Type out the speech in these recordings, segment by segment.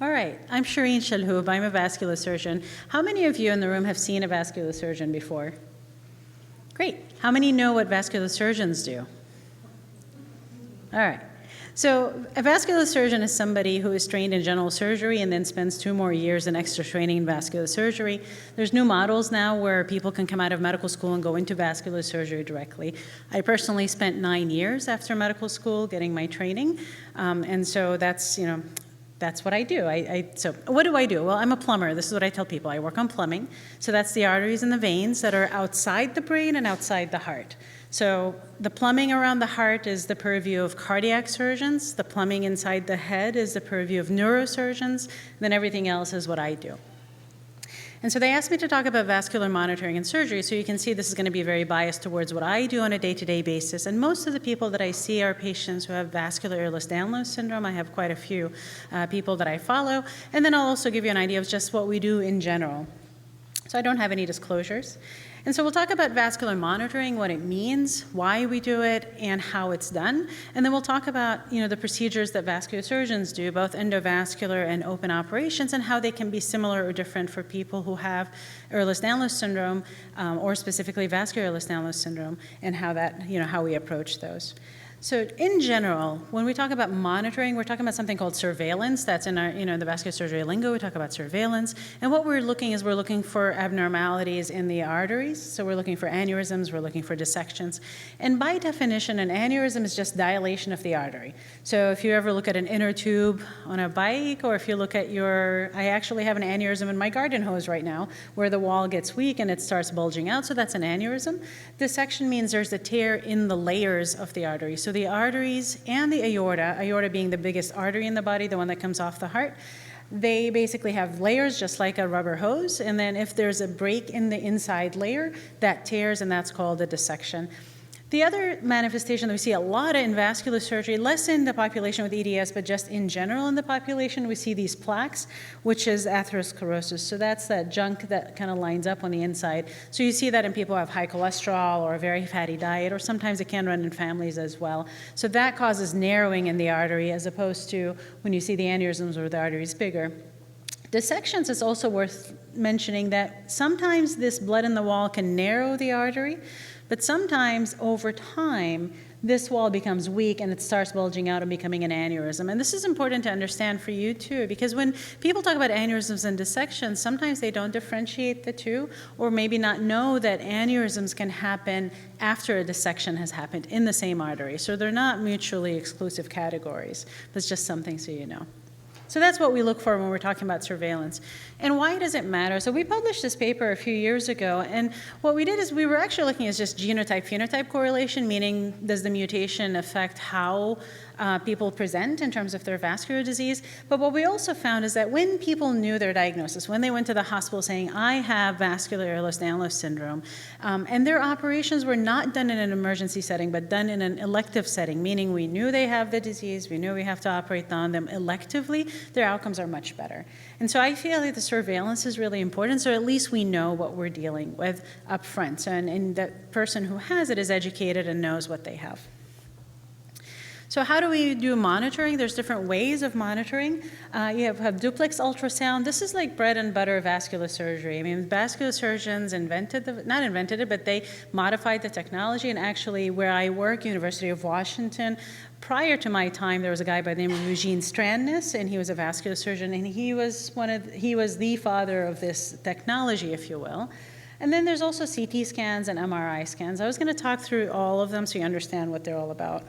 All right, I'm Sherene Shalhub. I'm a vascular surgeon. How many of you in the room have seen a vascular surgeon before? Great. How many know what vascular surgeons do? All right. So a vascular surgeon is somebody who is trained in general surgery and then spends 2 more years in extra training in vascular surgery. There's new models now where people can come out of medical school and go into vascular surgery directly. I personally spent 9 years after medical school getting my training, and so that's what I do. So what do I do? Well, I'm a plumber. This is what I tell people. I work on plumbing. So that's the arteries and the veins that are outside the brain and outside the heart. So the plumbing around the heart is the purview of cardiac surgeons. The plumbing inside the head is the purview of neurosurgeons. And then everything else is what I do. And so they asked me to talk about vascular monitoring and surgery, so you can see this is going to be very biased towards what I do on a day-to-day basis. And most of the people that I see are patients who have vascular Ehlers-Danlos syndrome. I have quite a few people that I follow. And then I'll also give you an idea of just what we do in general. So I don't have any disclosures. And so we'll talk about vascular monitoring, what it means, why we do it, and how it's done. And then we'll talk about the procedures that vascular surgeons do, both endovascular and open operations, and how they can be similar or different for people who have Ehlers-Danlos syndrome, or specifically vascular Ehlers-Danlos syndrome, and how we approach those. So in general, when we talk about monitoring, we're talking about something called surveillance. That's in our, the vascular surgery lingo, we talk about surveillance. And what we're looking for abnormalities in the arteries. So we're looking for aneurysms, we're looking for dissections. And by definition, an aneurysm is just dilation of the artery. So if you ever look at an inner tube on a bike, or if you look at I actually have an aneurysm in my garden hose right now, where the wall gets weak and it starts bulging out, so that's an aneurysm. Dissection means there's a tear in the layers of the artery. So the arteries and the aorta being the biggest artery in the body, the one that comes off the heart, they basically have layers just like a rubber hose, and then if there's a break in the inside layer, that tears, and that's called a dissection. The other manifestation that we see a lot in vascular surgery, less in the population with EDS, but just in general in the population, we see these plaques, which is atherosclerosis. So that's that junk that kind of lines up on the inside. So you see that in people who have high cholesterol or a very fatty diet, or sometimes it can run in families as well. So that causes narrowing in the artery, as opposed to when you see the aneurysms where the artery is bigger. Dissections is also worth mentioning that sometimes this blood in the wall can narrow the artery, but sometimes over time, this wall becomes weak and it starts bulging out and becoming an aneurysm. And this is important to understand for you too, because when people talk about aneurysms and dissections, sometimes they don't differentiate the two, or maybe not know that aneurysms can happen after a dissection has happened in the same artery. So they're not mutually exclusive categories, but it's just something so you know. So that's what we look for when we're talking about surveillance. And why does it matter? So we published this paper a few years ago, and what we did is we were actually looking at just genotype-phenotype correlation, meaning does the mutation affect how people present in terms of their vascular disease. But what we also found is that when people knew their diagnosis, when they went to the hospital saying, I have vascular Ehlers-Danlos syndrome, and their operations were not done in an emergency setting, but done in an elective setting, meaning we knew they have the disease, we knew we have to operate on them electively, their outcomes are much better. And so I feel like the surveillance is really important, so at least we know what we're dealing with up front. And that person who has it is educated and knows what they have. So how do we do monitoring? There's different ways of monitoring. You have duplex ultrasound. This is like bread and butter vascular surgery. I mean, vascular surgeons not invented it, but they modified the technology. And actually, where I work, University of Washington, prior to my time, there was a guy by the name of Eugene Strandness, and he was a vascular surgeon, and he was the father of this technology, if you will. And then there's also CT scans and MRI scans. I was going to talk through all of them so you understand what they're all about.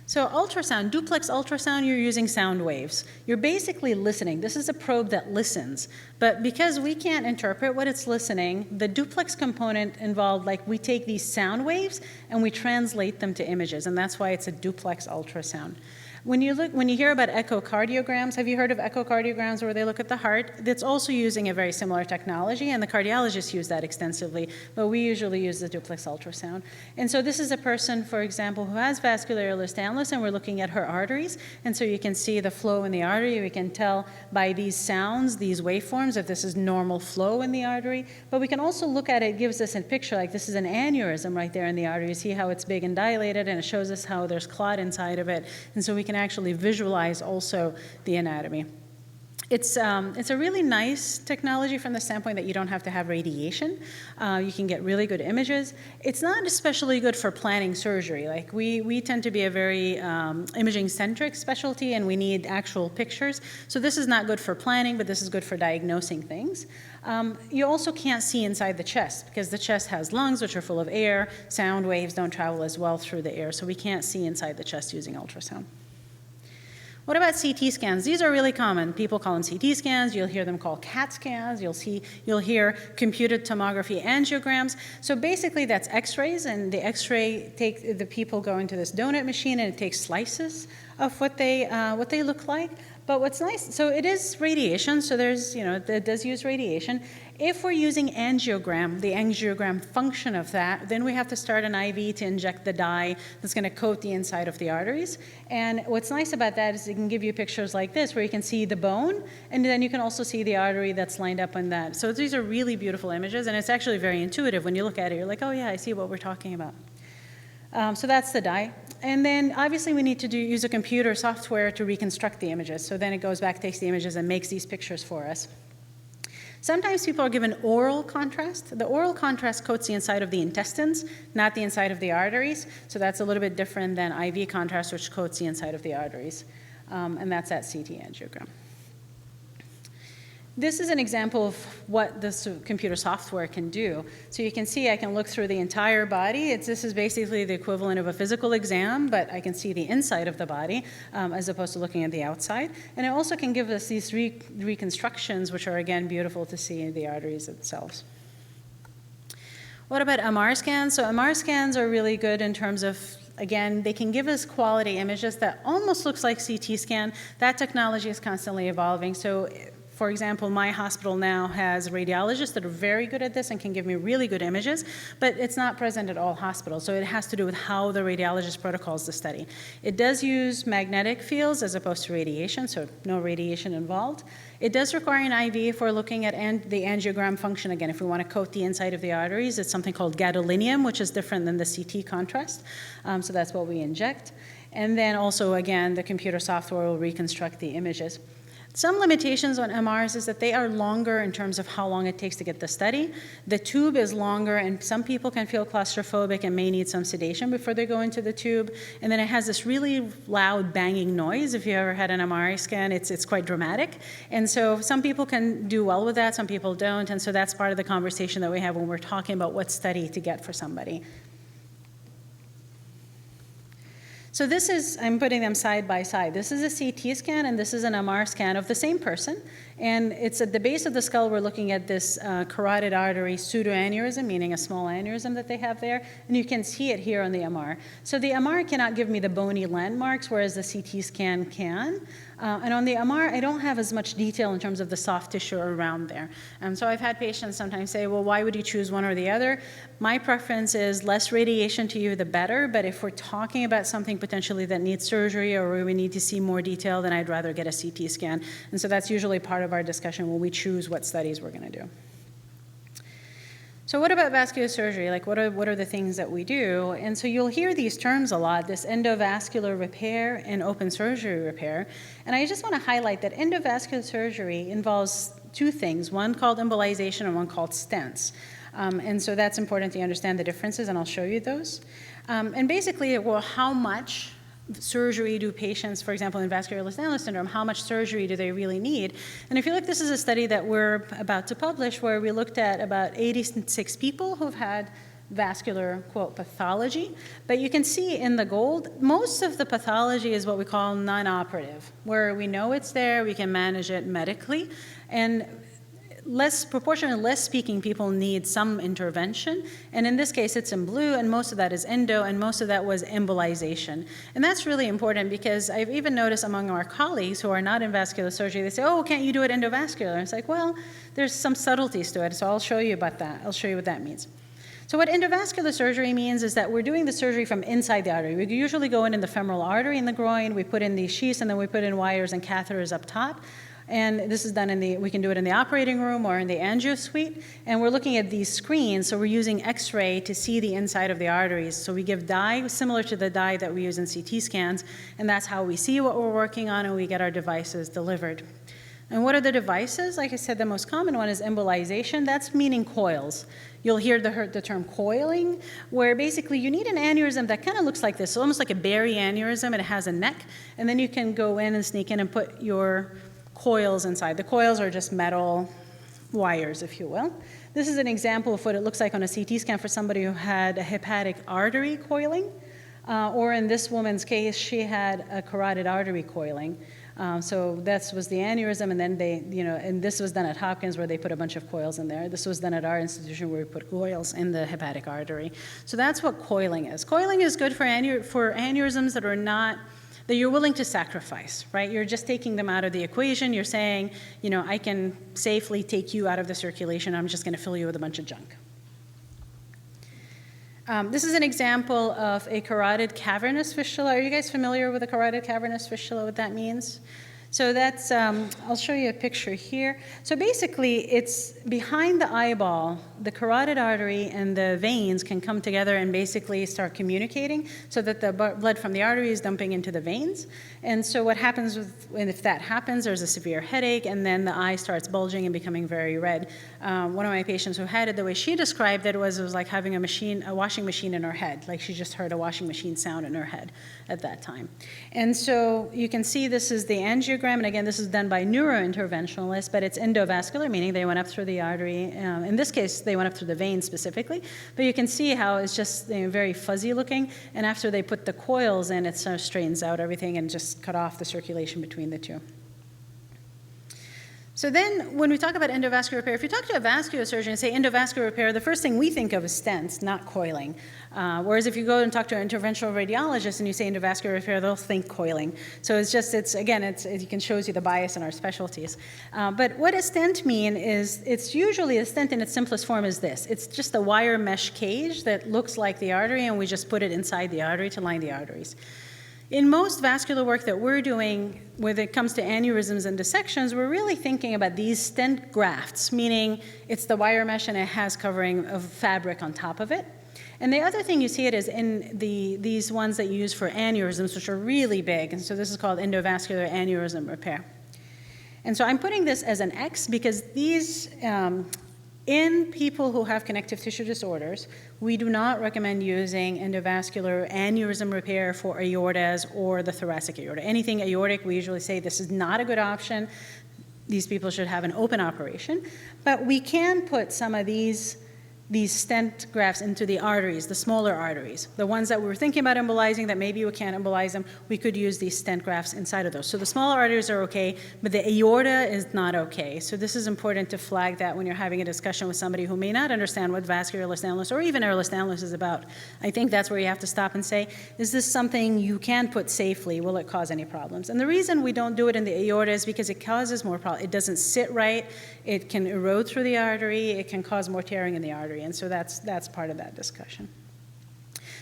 So ultrasound, duplex ultrasound, you're using sound waves. You're basically listening. This is a probe that listens. But because we can't interpret what it's listening, the duplex component involved, like we take these sound waves and we translate them to images, and that's why it's a duplex ultrasound. When you hear about echocardiograms, have you heard of echocardiograms where they look at the heart? That's also using a very similar technology, and the cardiologists use that extensively, but we usually use the duplex ultrasound. And so this is a person, for example, who has vascular Ehlers-Danlos, and we're looking at her arteries, and so you can see the flow in the artery. We can tell by these sounds, these waveforms, if this is normal flow in the artery, but we can also look at it, it gives us a picture, like this is an aneurysm right there in the artery. You see how it's big and dilated, and it shows us how there's clot inside of it, and so we can actually visualize also the anatomy. It's a really nice technology from the standpoint that you don't have to have radiation. You can get really good images. It's not especially good for planning surgery. Like we tend to be a very imaging-centric specialty, and we need actual pictures. So this is not good for planning, but this is good for diagnosing things. You also can't see inside the chest because the chest has lungs, which are full of air. Sound waves don't travel as well through the air, so we can't see inside the chest using ultrasound. What about CT scans? These are really common. People call them CT scans. You'll hear them called CAT scans. You'll hear computed tomography angiograms. So basically that's x-rays, and the x-ray the people go into this donut machine, and it takes slices of what they look like. But what's nice, so it is radiation, so it does use radiation. If we're using angiogram, the angiogram function of that, then we have to start an IV to inject the dye that's going to coat the inside of the arteries. And what's nice about that is it can give you pictures like this, where you can see the bone, and then you can also see the artery that's lined up on that. So these are really beautiful images, and it's actually very intuitive. When you look at it, you're like, oh yeah, I see what we're talking about. So that's the dye. And then obviously we need to use a computer software to reconstruct the images. So then it goes back, takes the images, and makes these pictures for us. Sometimes people are given oral contrast. The oral contrast coats the inside of the intestines, not the inside of the arteries. So that's a little bit different than IV contrast, which coats the inside of the arteries. And that's that CT angiogram. This is an example of what this computer software can do. So you can see I can look through the entire body. This is basically the equivalent of a physical exam, but I can see the inside of the body as opposed to looking at the outside. And it also can give us these reconstructions, which are, again, beautiful to see in the arteries themselves. What about MR scans? So MR scans are really good in terms of, again, they can give us quality images that almost looks like CT scan. That technology is constantly evolving. So for example, my hospital now has radiologists that are very good at this and can give me really good images, but it's not present at all hospitals, so it has to do with how the radiologist protocols the study. It does use magnetic fields as opposed to radiation, so no radiation involved. It does require an IV if we're looking at the angiogram function. Again, if we want to coat the inside of the arteries, it's something called gadolinium, which is different than the CT contrast, so that's what we inject. And then also, again, the computer software will reconstruct the images. Some limitations on MRs is that they are longer in terms of how long it takes to get the study. The tube is longer, and some people can feel claustrophobic and may need some sedation before they go into the tube. And then it has this really loud banging noise. If you ever had an MRI scan, it's quite dramatic. And so some people can do well with that, some people don't. And so that's part of the conversation that we have when we're talking about what study to get for somebody. So this is, I'm putting them side by side. This is a CT scan, and this is an MR scan of the same person. And it's at the base of the skull, we're looking at this carotid artery pseudoaneurysm, meaning a small aneurysm that they have there. And you can see it here on the MR. So the MR cannot give me the bony landmarks, whereas the CT scan can. And on the MR, I don't have as much detail in terms of the soft tissue around there. So I've had patients sometimes say, well, why would you choose one or the other? My preference is less radiation to you, the better. But if we're talking about something potentially that needs surgery or where we need to see more detail, then I'd rather get a CT scan. And so that's usually part of our discussion when we choose what studies we're going to do. So what about vascular surgery? Like what are the things that we do? And so you'll hear these terms a lot, this endovascular repair and open surgery repair. And I just want to highlight that endovascular surgery involves two things, one called embolization and one called stents. And so that's important to understand the differences, and I'll show you those. And basically, well, how much surgery do patients, for example, in vascular Ehlers-Danlos syndrome, how much surgery do they really need? And if you look, this is a study that we're about to publish where we looked at about 86 people who've had vascular, quote, pathology. But you can see in the gold, most of the pathology is what we call non-operative, where we know it's there, we can manage it medically, and proportionally less speaking people need some intervention. And in this case, it's in blue, and most of that is endo, and most of that was embolization. And that's really important because I've even noticed among our colleagues who are not in vascular surgery, they say, oh, can't you do it endovascular? And it's like, well, there's some subtleties to it, so I'll show you about that. I'll show you what that means. So what endovascular surgery means is that we're doing the surgery from inside the artery. We usually go in the femoral artery in the groin, we put in these sheaths, and then we put in wires and catheters up top. And this is done we can do it in the operating room or in the angio suite. And we're looking at these screens, so we're using X-ray to see the inside of the arteries. So we give dye, similar to the dye that we use in CT scans, and that's how we see what we're working on, and we get our devices delivered. And what are the devices? Like I said, the most common one is embolization. That's meaning coils. You'll hear the term coiling, where basically you need an aneurysm that kind of looks like this, so almost like a berry aneurysm, and it has a neck, and then you can go in and sneak in and put your coils inside. The coils are just metal wires, if you will. This is an example of what it looks like on a CT scan for somebody who had a hepatic artery coiling, or in this woman's case, she had a carotid artery coiling. So that was the aneurysm, and then and this was done at Hopkins where they put a bunch of coils in there. This was done at our institution where we put coils in the hepatic artery. So that's what coiling is. Coiling is good for aneurysms that you're willing to sacrifice, right? You're just taking them out of the equation. You're saying, I can safely take you out of the circulation. I'm just going to fill you with a bunch of junk. This is an example of a carotid cavernous fistula. Are you guys familiar with a carotid cavernous fistula, what that means? So that's, I'll show you a picture here. So basically, it's behind the eyeball, the carotid artery and the veins can come together and basically start communicating so that the blood from the artery is dumping into the veins. And so what happens if that happens, there's a severe headache, and then the eye starts bulging and becoming very red. One of my patients who had it, the way she described it was like having a washing machine in her head, like she just heard a washing machine sound in her head at that time. And so you can see this is the angiogram. And again, this is done by neurointerventionalists, but it's endovascular, meaning they went up through the artery. In this case, they went up through the vein specifically. But you can see how it's just very fuzzy looking. And after they put the coils in, it sort of straightens out everything and just cut off the circulation between the two. So then when we talk about endovascular repair, if you talk to a vascular surgeon and say endovascular repair, the first thing we think of is stents, not coiling. Whereas if you go and talk to an interventional radiologist and you say endovascular repair, they'll think coiling. So it shows you the bias in our specialties. But what a stent mean is, it's usually a stent in its simplest form is this. It's just a wire mesh cage that looks like the artery, and we just put it inside the artery to line the arteries. In most vascular work that we're doing, when it comes to aneurysms and dissections, we're really thinking about these stent grafts, meaning it's the wire mesh and it has covering of fabric on top of it. And the other thing you see it is in these ones that you use for aneurysms, which are really big, and so this is called endovascular aneurysm repair. And so I'm putting this as an X because these, in people who have connective tissue disorders, we do not recommend using endovascular aneurysm repair for aortas or the thoracic aorta. Anything aortic, we usually say this is not a good option. These people should have an open operation. But we can put some of these stent grafts into the arteries, the smaller arteries. The ones that we were thinking about embolizing that maybe we can't embolize them, we could use these stent grafts inside of those. So the smaller arteries are okay, but the aorta is not okay. So this is important to flag that when you're having a discussion with somebody who may not understand what vascular Ehlers-Danlos or even Ehlers-Danlos is about. I think that's where you have to stop and say, is this something you can put safely? Will it cause any problems? And the reason we don't do it in the aorta is because it causes more problems. It doesn't sit right. It can erode through the artery. It can cause more tearing in the artery. And so that's part of that discussion.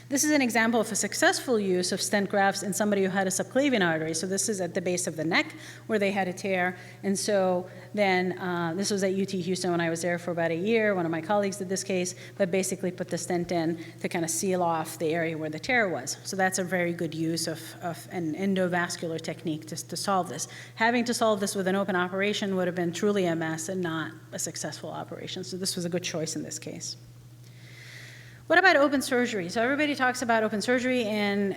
This is an example of a successful use of stent grafts in somebody who had a subclavian artery. So this is at the base of the neck where they had a tear. And so then this was at UT Houston when I was there for about a year. One of my colleagues did this case, but basically put the stent in to kind of seal off the area where the tear was. So that's a very good use of an endovascular technique to solve this. Having to solve this with an open operation would have been truly a mess and not a successful operation. So this was a good choice in this case. What about open surgery? So everybody talks about open surgery, and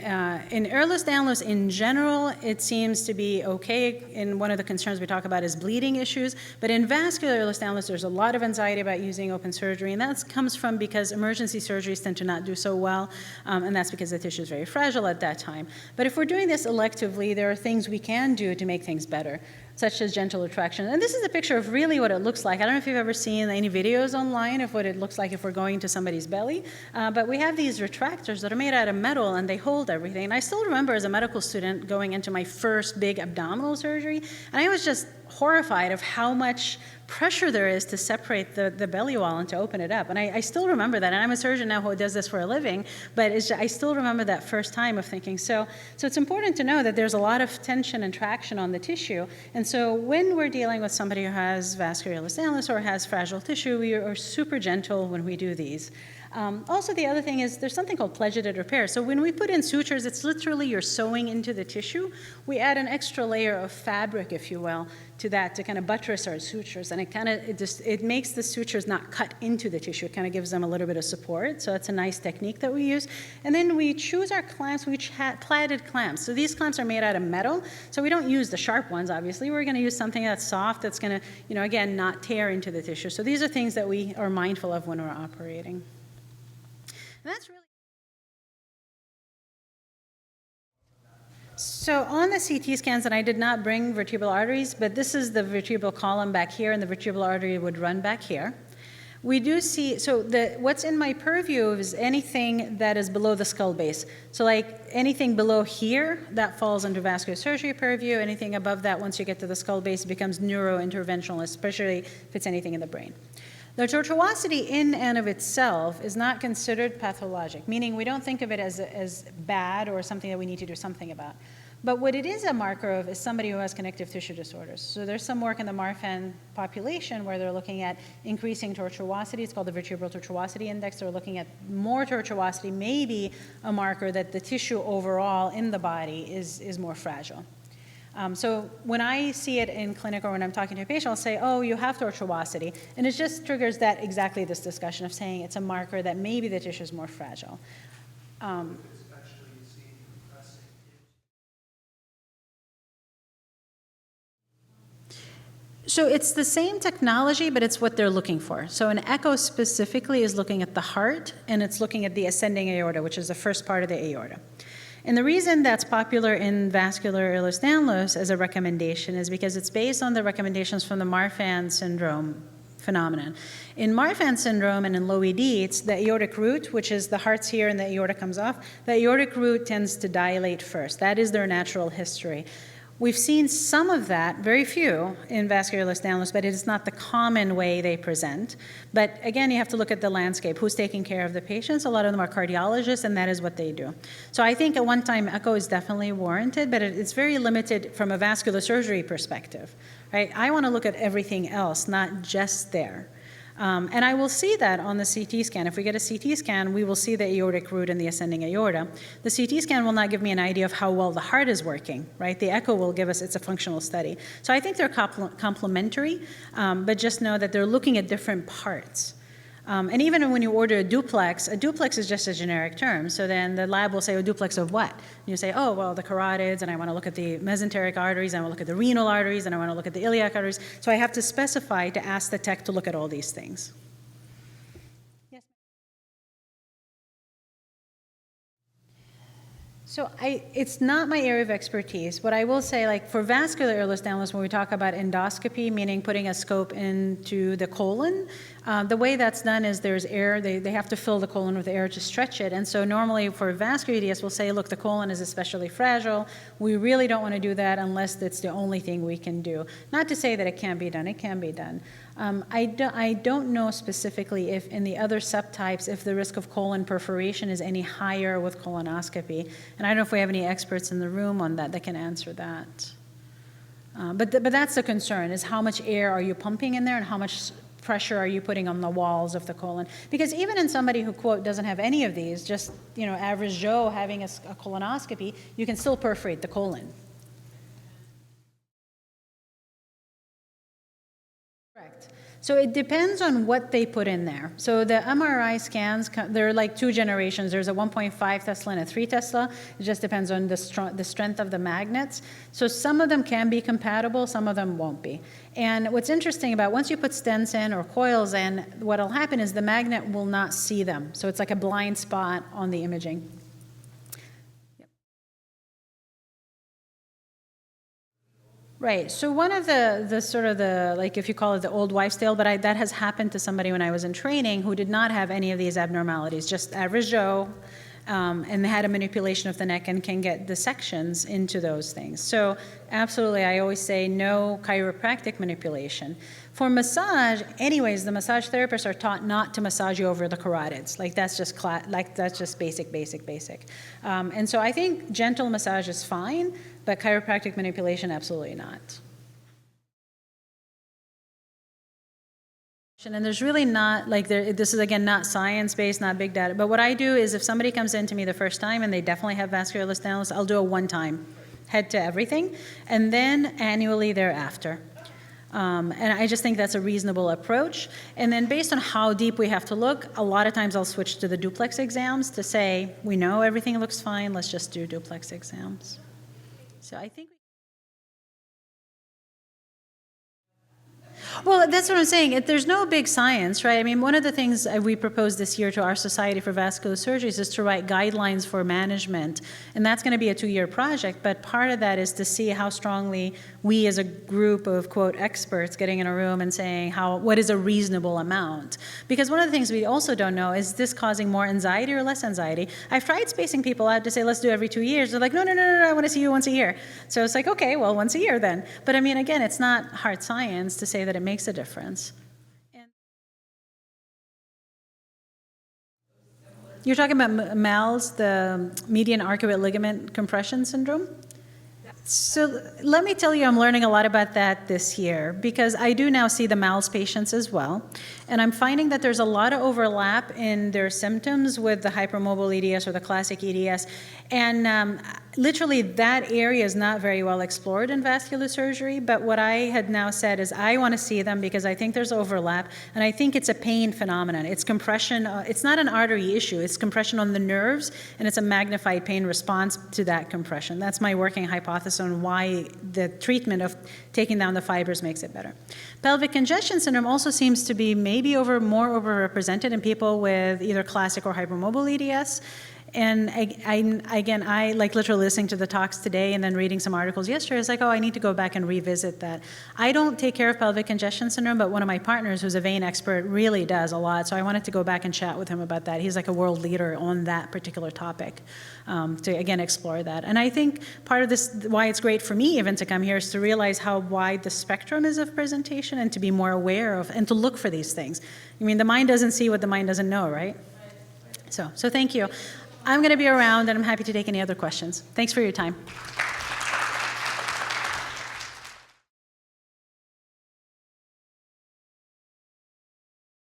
in Ehlers-Danlos in general, it seems to be okay. And one of the concerns we talk about is bleeding issues. But in vascular Ehlers-Danlos, there's a lot of anxiety about using open surgery, and that comes from because emergency surgeries tend to not do so well, and that's because the tissue is very fragile at that time. But if we're doing this electively, there are things we can do to make things better, such as gentle retraction. And this is a picture of really what it looks like. I don't know if you've ever seen any videos online of what it looks like if we're going to somebody's belly, but we have these retractors that are made out of metal and they hold everything. And I still remember as a medical student going into my first big abdominal surgery, and I was just horrified of how much pressure there is to separate the belly wall and to open it up. And I still remember that. And I'm a surgeon now who does this for a living, but I still remember that first time of thinking. So it's important to know that there's a lot of tension and traction on the tissue. And so when we're dealing with somebody who has vascular Ehlers-Danlos or has fragile tissue, we are super gentle when we do these. Also, the other thing is there's something called pledgeted repair. So when we put in sutures, it's literally you're sewing into the tissue. We add an extra layer of fabric, if you will, to that to kind of buttress our sutures, and it makes the sutures not cut into the tissue. It kind of gives them a little bit of support. So that's a nice technique that we use. And then we choose our clamps. We plated clamps. So these clamps are made out of metal. So we don't use the sharp ones. Obviously, we're going to use something that's soft. That's going to, again, not tear into the tissue. So these are things that we are mindful of when we're operating. And that's really. So on the CT scans, and I did not bring vertebral arteries, but this is the vertebral column back here, and the vertebral artery would run back here. We do see, so what's in my purview is anything that is below the skull base. So like anything below here, that falls under vascular surgery purview. Anything above that, once you get to the skull base, becomes neurointerventional, especially if it's anything in the brain. The tortuosity in and of itself is not considered pathologic, meaning we don't think of it as bad or something that we need to do something about. But what it is a marker of is somebody who has connective tissue disorders. So there's some work in the Marfan population where they're looking at increasing tortuosity. It's called the vertebral tortuosity index. They're looking at more tortuosity, maybe a marker that the tissue overall in the body is more fragile. So when I see it in clinic or when I'm talking to a patient, I'll say, oh, you have tortuosity. And it just triggers exactly this discussion of saying it's a marker that maybe the tissue is more fragile. So it's the same technology, but it's what they're looking for. So an echo specifically is looking at the heart, and it's looking at the ascending aorta, which is the first part of the aorta. And the reason that's popular in vascular Ehlers-Danlos as a recommendation is because it's based on the recommendations from the Marfan syndrome phenomenon. In Marfan syndrome and in low ED, it's the aortic root, which is the heart's here and the aorta comes off. The aortic root tends to dilate first. That is their natural history. We've seen some of that, very few, in vascular Ehlers-Danlos, but it is not the common way they present. But again, you have to look at the landscape. Who's taking care of the patients? A lot of them are cardiologists, and that is what they do. So I think at one time echo is definitely warranted, but it's very limited from a vascular surgery perspective, right? I want to look at everything else, not just there. And I will see that on the CT scan. If we get a CT scan, we will see the aortic root and the ascending aorta. The CT scan will not give me an idea of how well the heart is working, right? The echo will give us, it's a functional study. So I think they're complementary, but just know that they're looking at different parts. And even when you order a duplex is just a generic term. So then the lab will say, a duplex of what? And you say, oh, well, the carotids, and I want to look at the mesenteric arteries, and I want to look at the renal arteries, and I want to look at the iliac arteries. So I have to specify to ask the tech to look at all these things. Yes. So it's not my area of expertise. What I will say, like for vascular Ehlers-Danlos, when we talk about endoscopy, meaning putting a scope into the colon, the way that's done is there's air. They have to fill the colon with air to stretch it. And so normally for vascular EDS, we'll say, look, the colon is especially fragile. We really don't want to do that unless that's the only thing we can do. Not to say that it can't be done. It can be done. I don't know specifically if in the other subtypes, if the risk of colon perforation is any higher with colonoscopy. And I don't know if we have any experts in the room on that can answer that. But that's the concern, is how much air are you pumping in there and how much pressure are you putting on the walls of the colon? Because even in somebody who, quote, doesn't have any of these, just, average Joe having a colonoscopy, you can still perforate the colon. Correct. So it depends on what they put in there. So the MRI scans, there are like two generations. There's a 1.5 Tesla and a 3 Tesla. It just depends on the strength of the magnets. So some of them can be compatible, some of them won't be. And what's interesting about once you put stents in or coils in, what'll happen is the magnet will not see them. So it's like a blind spot on the imaging. Right. So one of the sort of the, like if you call it the old wives' tale, but that has happened to somebody when I was in training who did not have any of these abnormalities, just average Joe, and they had a manipulation of the neck and can get dissections into those things. So absolutely, I always say no chiropractic manipulation. For massage, anyways, the massage therapists are taught not to massage you over the carotids. Like that's just basic. And so I think gentle massage is fine, but chiropractic manipulation, absolutely not. And there's really not, like, this is, again, not science-based, not big data. But what I do is if somebody comes in to me the first time and they definitely have vascular Ehlers-Danlos, I'll do a one-time, head to everything, and then annually thereafter. And I just think that's a reasonable approach. And then based on how deep we have to look, a lot of times I'll switch to the duplex exams to say, we know everything looks fine, let's just do duplex exams. So I think... Well, that's what I'm saying. There's no big science, right? I mean, one of the things we proposed this year to our Society for Vascular Surgeries is to write guidelines for management. And that's going to be a 2-year project. But part of that is to see how strongly we as a group of, quote, experts getting in a room and saying what is a reasonable amount. Because one of the things we also don't know is this causing more anxiety or less anxiety. I've tried spacing people out to say, let's do every 2 years. They're like, no, I want to see you once a year. So it's like, okay, well, once a year then. But I mean, again, it's not hard science to say that it makes a difference. And you're talking about MALS, the median arcuate ligament compression syndrome? So let me tell you, I'm learning a lot about that this year because I do now see the MALS patients as well. And I'm finding that there's a lot of overlap in their symptoms with the hypermobile EDS or the classic EDS. And literally that area is not very well explored in vascular surgery. But what I had now said is I want to see them because I think there's overlap. And I think it's a pain phenomenon. It's compression. It's not an artery issue. It's compression on the nerves. And it's a magnified pain response to that compression. That's my working hypothesis on why the treatment of taking down the fibers makes it better. Pelvic congestion syndrome also seems to be maybe more overrepresented in people with either classic or hypermobile EDS. And I like literally listening to the talks today and then reading some articles yesterday. It's like, oh, I need to go back and revisit that. I don't take care of pelvic congestion syndrome, but one of my partners who's a vein expert really does a lot. So I wanted to go back and chat with him about that. He's like a world leader on that particular topic to, again, explore that. And I think part of this, why it's great for me even to come here is to realize how wide the spectrum is of presentation and to be more aware of and to look for these things. I mean, the mind doesn't see what the mind doesn't know, right? So thank you. I'm going to be around, and I'm happy to take any other questions. Thanks for your time.